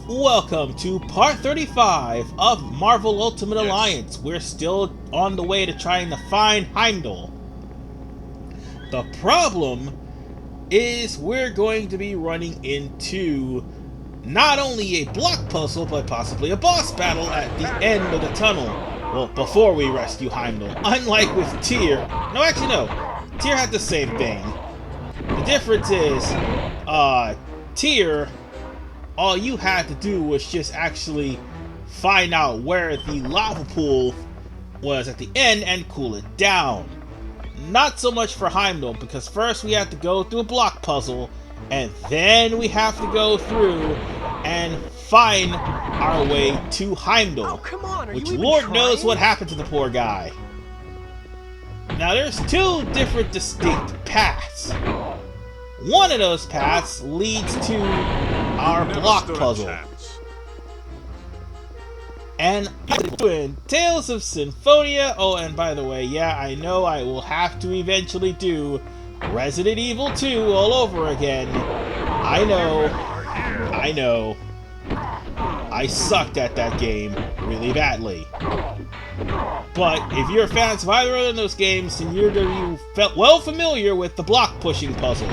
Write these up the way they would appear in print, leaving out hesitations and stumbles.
Welcome to part 35 of Marvel Ultimate Alliance. We're still on the way to trying to find Hiemdall. The problem is we're going to be running into not only a block puzzle, but possibly a boss battle at the end of the tunnel. Well, before we rescue Hiemdall. Unlike with Tyr. No, actually no. Tyr had the same thing. The difference is, Tyr, all you had to do was just actually find out where the lava pool was at the end and cool it down. Not so much for Hiemdall, because first we have to go through a block puzzle, and then we have to go through and find our way to Hiemdall. Oh, come on, which Lord knows what happened to the poor guy. Now there's two different distinct paths. One of those paths leads to our block puzzle. And in Tales of Symphonia. Oh, and by the way, yeah, I know I will have to eventually do Resident Evil 2 all over again. I know. I sucked at that game really badly. But if you're fans of either of those games, then you felt well familiar with the block pushing puzzles.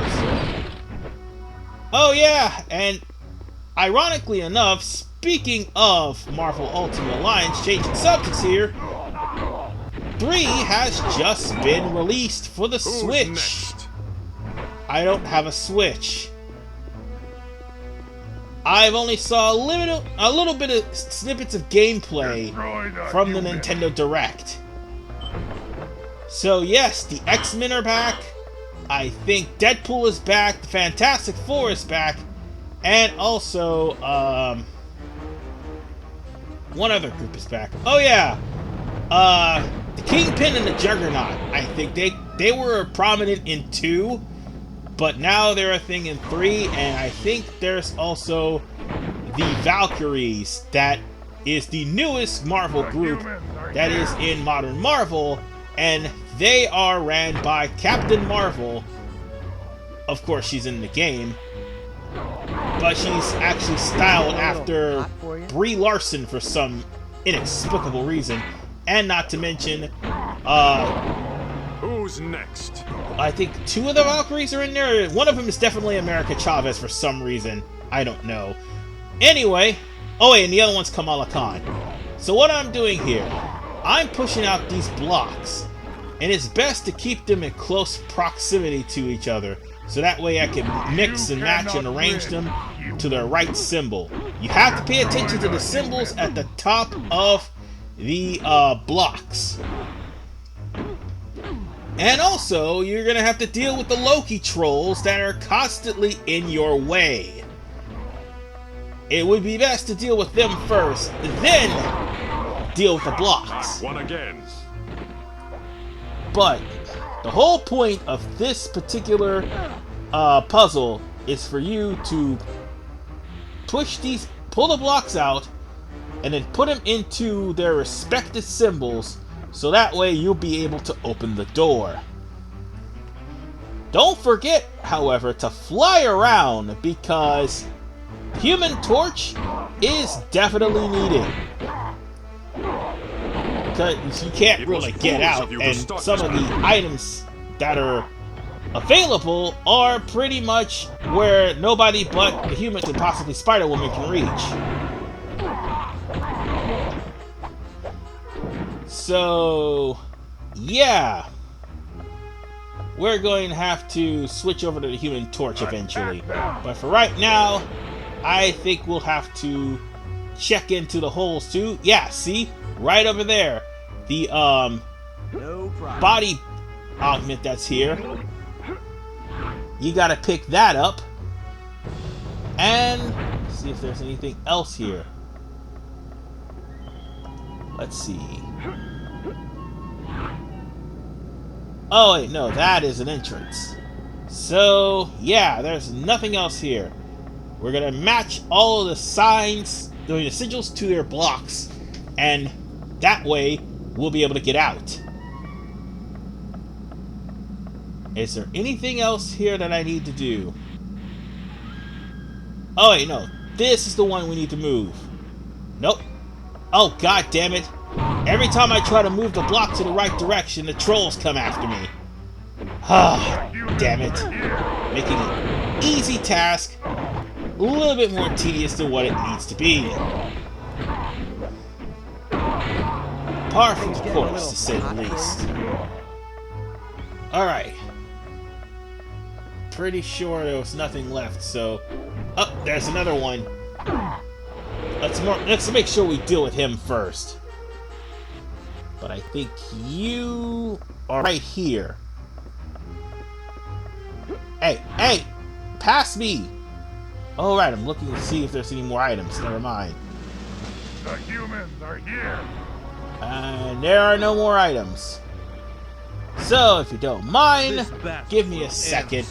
Oh yeah, and ironically enough, speaking of Marvel Ultimate Alliance, changing subjects here, 3 has just been released for the Switch. Next? I don't have a Switch. I've only saw a little bit of snippets of gameplay from the Nintendo Direct. So yes, the X-Men are back. I think Deadpool is back. The Fantastic Four is back. And also, one other group is back. Oh yeah, the Kingpin and the Juggernaut. I think they were prominent in 2. But now they're a thing in 3, and I think there's also the Valkyries, that is the newest Marvel group that is in Modern Marvel, and they are ran by Captain Marvel. Of course, she's in the game, but she's actually styled after Brie Larson for some inexplicable reason, and not to mention, Who's next? I think 2 of the Valkyries are in there. One of them is definitely America Chavez for some reason. I don't know. Anyway, oh wait, and the other one's Kamala Khan. So what I'm doing here, I'm pushing out these blocks, and it's best to keep them in close proximity to each other, so that way I can mix and match and arrange them to their right symbol. You have to pay attention to the symbols at the top of the blocks. And also, you're gonna have to deal with the Loki trolls that are constantly in your way. It would be best to deal with them first, then deal with the blocks. One again. But the whole point of this particular puzzle is for you to pull the blocks out, and then put them into their respective symbols, so that way you'll be able to open the door. Don't forget, however, to fly around, because Human Torch is definitely needed. Because you can't really get out, and some of the items that are available are pretty much where nobody but the humans and possibly Spider-Woman can reach. So, yeah, we're going to have to switch over to the Human Torch eventually. But for right now, I think we'll have to check into the holes too. Yeah, see? Right over there. The, body augment that's here. You gotta pick that up. And see if there's anything else here. Let's see. Oh wait, no, that is an entrance. So, yeah, there's nothing else here. We're gonna match all of the signs, the sigils to their blocks, and that way we'll be able to get out. Is there anything else here that I need to do? Oh wait, no. this is the one we need to move. Nope. Oh, god damn it. Every time I try to move the block to the right direction, the trolls come after me. Ah, damn it. Making an easy task a little bit more tedious than what it needs to be. Par for the course, to say the least. Alright. Pretty sure there was nothing left, so... Oh, there's another one. Let's make sure we deal with him first. But I think you are right here. Hey, hey! Pass me! Alright, I'm looking to see if there's any more items. Never mind. The humans are here! And there are no more items. So, if you don't mind, give me a second.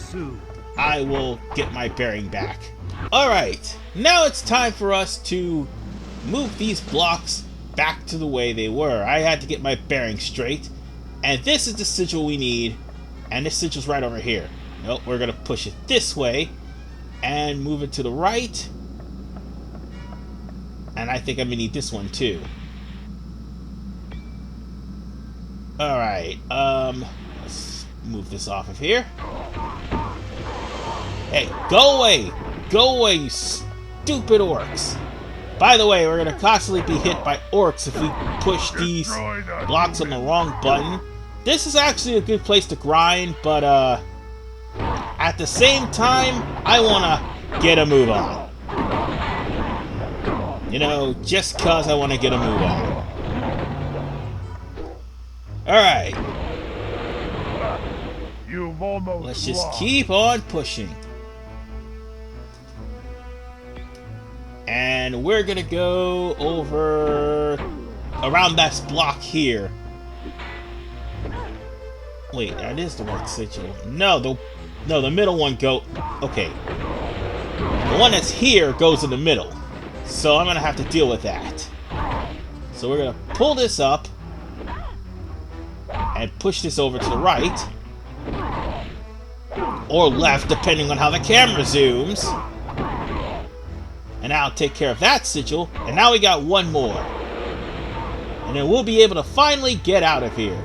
I will get my bearing back. Alright, now it's time for us to move these blocks back to the way they were. I had to get my bearing straight. And this is the sigil we need. And this sigil's right over here. Nope, we're going to push it this way. And move it to the right. And I think I'm going to need this one too. Alright, let's move this off of here. Hey, go away! Go away, you stupid orcs! By the way, we're gonna constantly be hit by orcs if we push these blocks on the wrong button. This is actually a good place to grind, but at the same time, I wanna get a move on. You know, just cause I wanna get a move on. Alright. Let's just keep on pushing. And we're gonna go over around that block here. Wait, that is the right sigil. No, the middle one okay. The one that's here goes in the middle. So I'm gonna have to deal with that. So we're gonna pull this up and push this over to the right. Or left, depending on how the camera zooms. And now I'll take care of that sigil. And now we got one more. And then we'll be able to finally get out of here.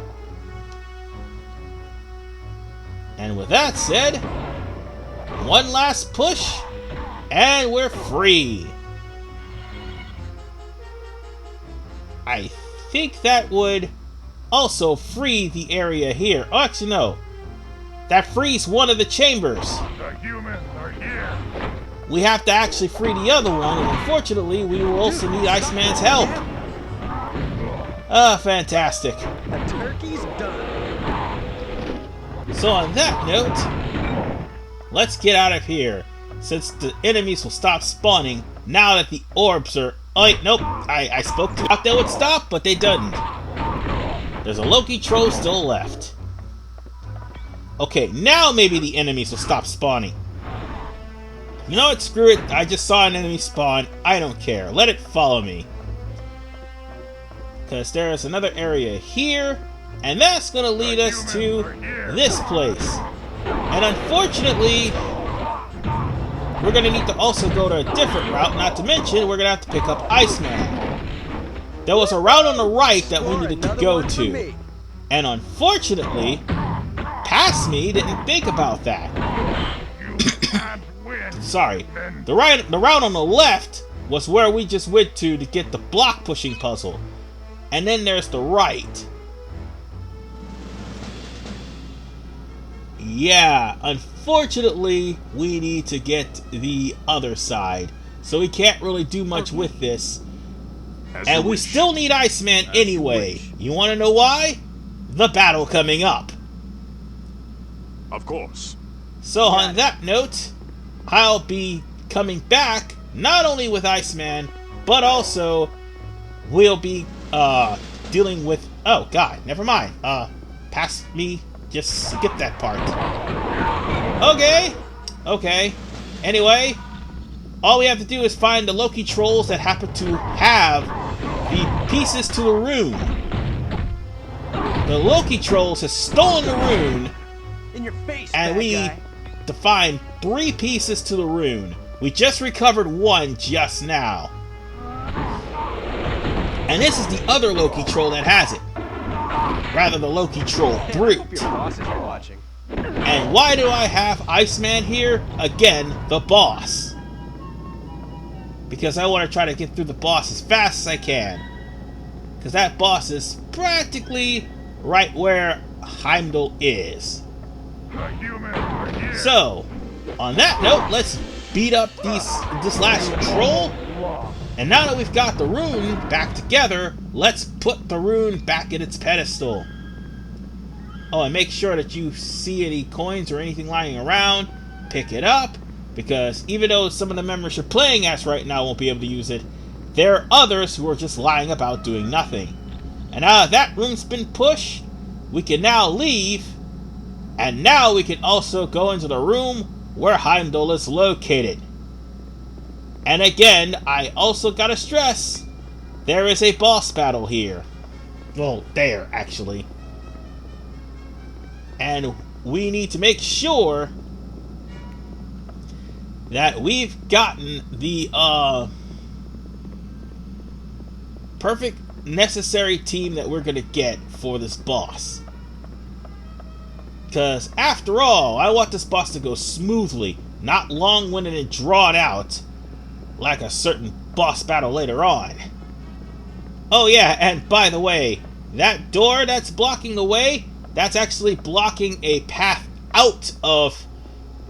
And with that said, one last push, and we're free. I think that would also free the area here. Oh, actually, no. That frees one of the chambers. The humans are here. We have to actually free the other one, and unfortunately, we will also need Iceman's help. Ah, fantastic. The turkey's done. So on that note, let's get out of here, since the enemies will stop spawning now that the orbs are... Oh wait, nope, I spoke to thought they would stop, but they didn't. There's a Loki troll still left. Okay, now maybe the enemies will stop spawning. You know what, screw it, I just saw an enemy spawn, I don't care, let it follow me. Because there's another area here, and that's going to lead us to this place. And unfortunately, we're going to need to also go to a different route, not to mention we're going to have to pick up Iceman. There was a route on the right that we needed to go to. And unfortunately, Past Me didn't think about that. Sorry. The route on the left was where we just went to get the block pushing puzzle. And then there's the right. Yeah, unfortunately, we need to get the other side. So we can't really do much with this. And we still need Iceman anyway. You want to know why? The battle coming up. Of course. So on that note, I'll be coming back, not only with Iceman, but also we'll be dealing with... Oh, God, never mind. Past Me, just skip that part. Okay. Anyway, all we have to do is find the Loki trolls that happen to have the pieces to the rune. The Loki trolls have stolen the rune, In your face, and we need to find 3 pieces to the rune. We just recovered one just now. And this is the other Loki troll that has it. Rather, the Loki troll brute. Hope your boss is watching. And why do I have Iceman here? Again, the boss. Because I want to try to get through the boss as fast as I can. Because that boss is practically right where Hiemdall is. The humans are here. So, on that note, let's beat up this last troll. And now that we've got the rune back together, let's put the rune back at its pedestal. Oh, and make sure that you see any coins or anything lying around, pick it up, because even though some of the members you're playing as right now won't be able to use it, there are others who are just lying about doing nothing. And now that room's been pushed, we can now leave, and now we can also go into the room where Hiemdall is located. And again, I also gotta stress, there is a boss battle here. Well, there, actually. And we need to make sure that we've gotten the perfect necessary team that we're gonna get for this boss. Because after all, I want this boss to go smoothly, not long-winded and drawn out like a certain boss battle later on. Oh yeah, and by the way, that door that's blocking the way, that's actually blocking a path out of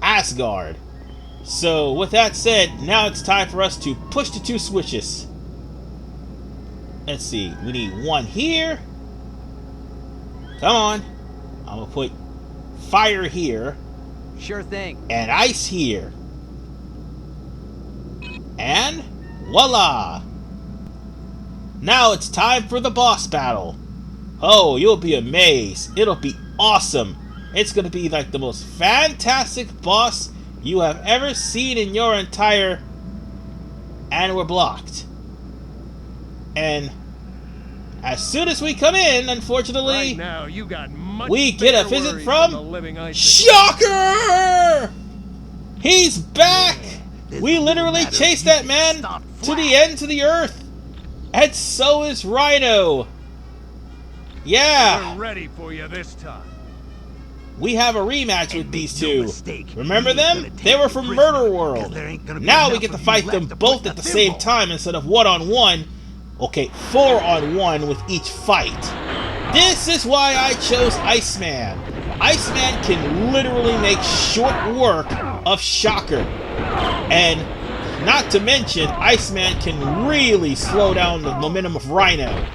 Asgard. So with that said, now it's time for us to push the 2 switches. Let's see, we need one here. Come on. I'm gonna put fire here. Sure thing. And ice here. And voila! Now it's time for the boss battle. Oh, you'll be amazed. It'll be awesome. It's gonna be like the most fantastic boss you have ever seen in your entire... And we're blocked. And as soon as we come in, unfortunately, Right now, you got much we get a bigger visit worries from than the living ice. Shocker! He's back! We literally chased that man to the ends of the earth! And so is Rhino! Yeah! We're ready for you this time. We have a rematch with these two. Remember them? They were from Murder World. Now we get to fight them both at the same time instead of one-on-one. Okay, 4-on-1 with each fight. This is why I chose Iceman. Iceman can literally make short work of Shocker. And not to mention, Iceman can really slow down the momentum of Rhino.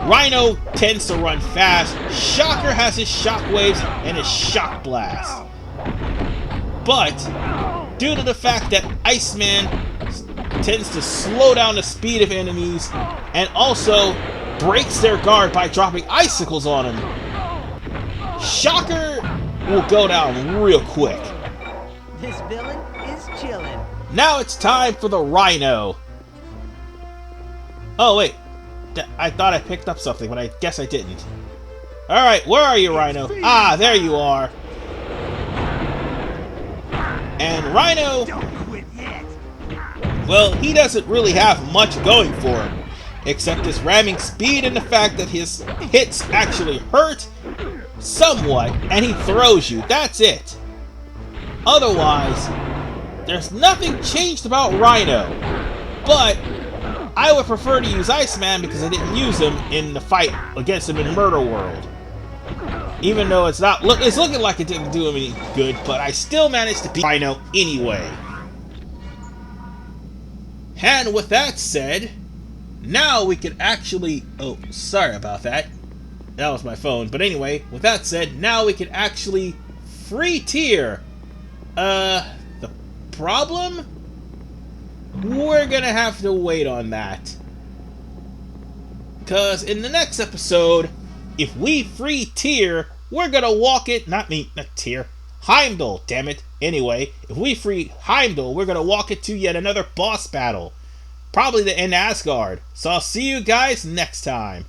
Rhino tends to run fast. Shocker has his shockwaves and his shock blast. But due to the fact that Iceman tends to slow down the speed of enemies and also breaks their guard by dropping icicles on them, Shocker will go down real quick. This villain is chillin'. Now it's time for the Rhino. Oh wait, I thought I picked up something, but I guess I didn't. Alright, where are you, Rhino? Ah, there you are. And Rhino, well, he doesn't really have much going for him, except his ramming speed and the fact that his hits actually hurt somewhat, and he throws you. That's it. Otherwise, there's nothing changed about Rhino. But I would prefer to use Iceman because I didn't use him in the fight against him in Murder World. Even though it's looking like it didn't do him any good, but I still managed to beat Rhino anyway. And with that said, now we can actually... Oh, sorry about that. That was my phone. But anyway, with that said, now we can actually free tier. The problem? We're gonna have to wait on that. Because in the next episode, if we free tier, we're gonna walk it... Not tier. Hiemdall, damn it. Anyway, if we free Hiemdall, we're gonna walk it to yet another boss battle. Probably the end Asgard. So I'll see you guys next time.